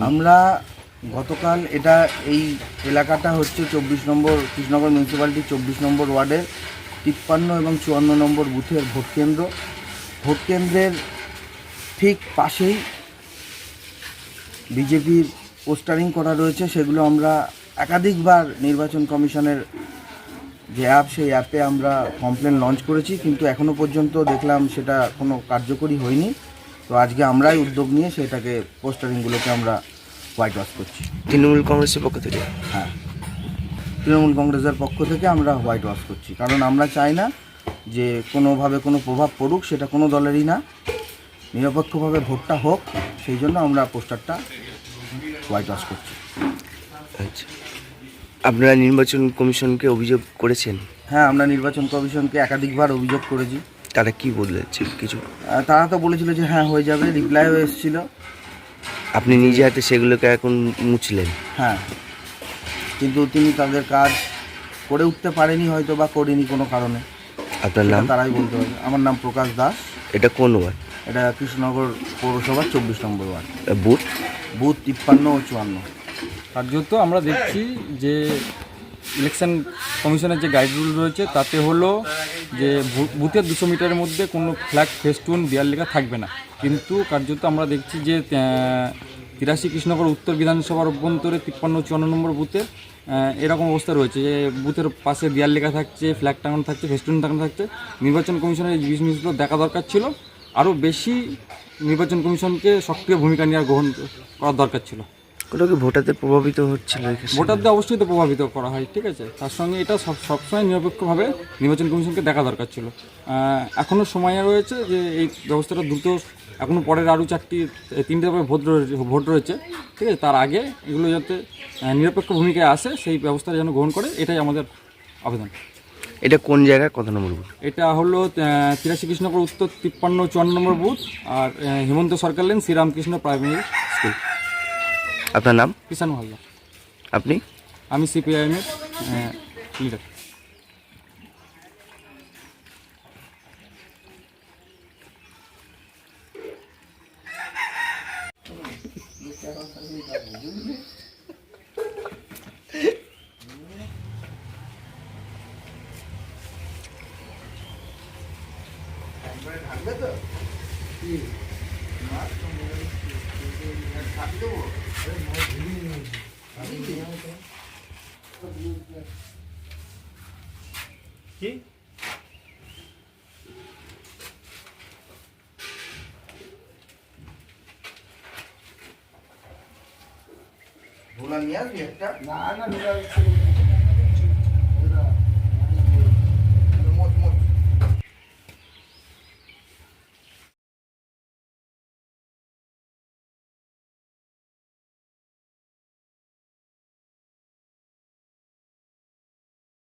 আমরা গতকাল এই এলাকাটা হচ্ছে 24 নম্বর কৃষ্ণনগর মিউনিসিপ্যালিটি 24 নম্বর ওয়ার্ডের 53 এবং 54 নম্বর বুথের ভোট কেন্দ্রের ঠিক পাশেই বিজেপির পোস্টারিং করা রয়েছে। সেগুলো আমরা একাধিকবার নির্বাচন কমিশনের যে অ্যাপ, সেই অ্যাপে আমরা কমপ্লেন লঞ্চ করেছি, কিন্তু এখনও পর্যন্ত দেখলাম সেটা কোনো কার্যকরী হয়নি। তো আজকে আমরাই উদ্যোগ নিয়ে সেটাকে পোস্টারিংগুলোকে আমরা হোয়াইট ওয়াশ করছি। তৃণমূল কংগ্রেসের পক্ষ থেকে? হ্যাঁ, তৃণমূল কংগ্রেসের পক্ষ থেকে আমরা হোয়াইট ওয়াশ করছি, কারণ আমরা চাই না যে কোনোভাবে কোনো প্রভাব পড়ুক, সেটা কোনো দলেরই না, নিরপেক্ষভাবে ভোটটা হোক, সেই জন্য আমরা পোস্টারটা হোয়াইট ওয়াশ করছি। আচ্ছা, আপনারা নির্বাচন কমিশনকে অভিযোগ করেছেন? হ্যাঁ, আমরা নির্বাচন কমিশনকে একাধিকবার অভিযোগ করেছি। তারা কি বলেছে কিছু? তারা তো বলেছিল যে হ্যাঁ হয়ে যাবে, রিপ্লাইও এসেছিল। আপনি নিজে হাতে সেগুলোকে এখন মুছলেন? হ্যাঁ, কিন্তু তিনি তাদের কাজ করে উঠতে পারেনি, হয়তো বা করেনি কোনো কারণে। আপনার নাম? তারাই বলতে পারবে। আমার নাম প্রকাশ দাস। এটা কোন ওয়ার্ড? এটা কৃষ্ণনগর পৌরসভার 24 নম্বর ওয়ার্ড। বুথ 53 ও 54। কার্যত আমরা দেখছি যে ইলেকশন কমিশনের যে গাইড রুল রয়েছে তাতে হলো যে বুথের 200 মিটারের মধ্যে কোনো ফ্ল্যাগ, ফেস্টুন, দেয়াল লেখা থাকবে না। কিন্তু কার্যত আমরা দেখছি যে 83 কৃষ্ণনগর উত্তর বিধানসভার অভ্যন্তরে 53-54 নম্বর বুথে এরকম অবস্থা রয়েছে যে বুথের পাশে দেয়াল লেখা থাকছে, ফ্ল্যাগ টাঙানো থাকছে, ফেস্টুন টাঙানো থাকছে। নির্বাচন কমিশনের এই জিনিসগুলো দেখা দরকার ছিল। আরও বেশি নির্বাচন কমিশনকে সক্রিয় ভূমিকা নেওয়ার গ্রহণ করার দরকার ছিল। ওটা কি ভোটারদের প্রভাবিত হচ্ছিল? ভোটারদের অবশ্যই তো প্রভাবিত করা হয়, ঠিক আছে। তার সঙ্গে এটা সবসময় নিরপেক্ষভাবে নির্বাচন কমিশনকে দেখা দরকার ছিল। এখনও সময় রয়েছে যে এই ব্যবস্থাটা দ্রুত, এখনও পরের আরও 3টে ভোট রয়েছে, ঠিক আছে। তার আগে এগুলো যাতে নিরপেক্ষ ভূমিকায় আসে, সেই ব্যবস্থা যেন গ্রহণ করে, এটাই আমাদের আবেদন। এটা কোন জায়গায়, কত নম্বর বুথ? এটা হলো 83 কৃষ্ণনগর উত্তর 53-54 নম্বর বুথ, আর হেমন্ত সরকার লেন শ্রীরামকৃষ্ণ প্রাইমারি স্কুল। আপনার নাম? কিষাণু হালদার। আপনি? আমি সিপিআইএমের লিডার। কি ভোলা নিয়ে আসবি একটা? না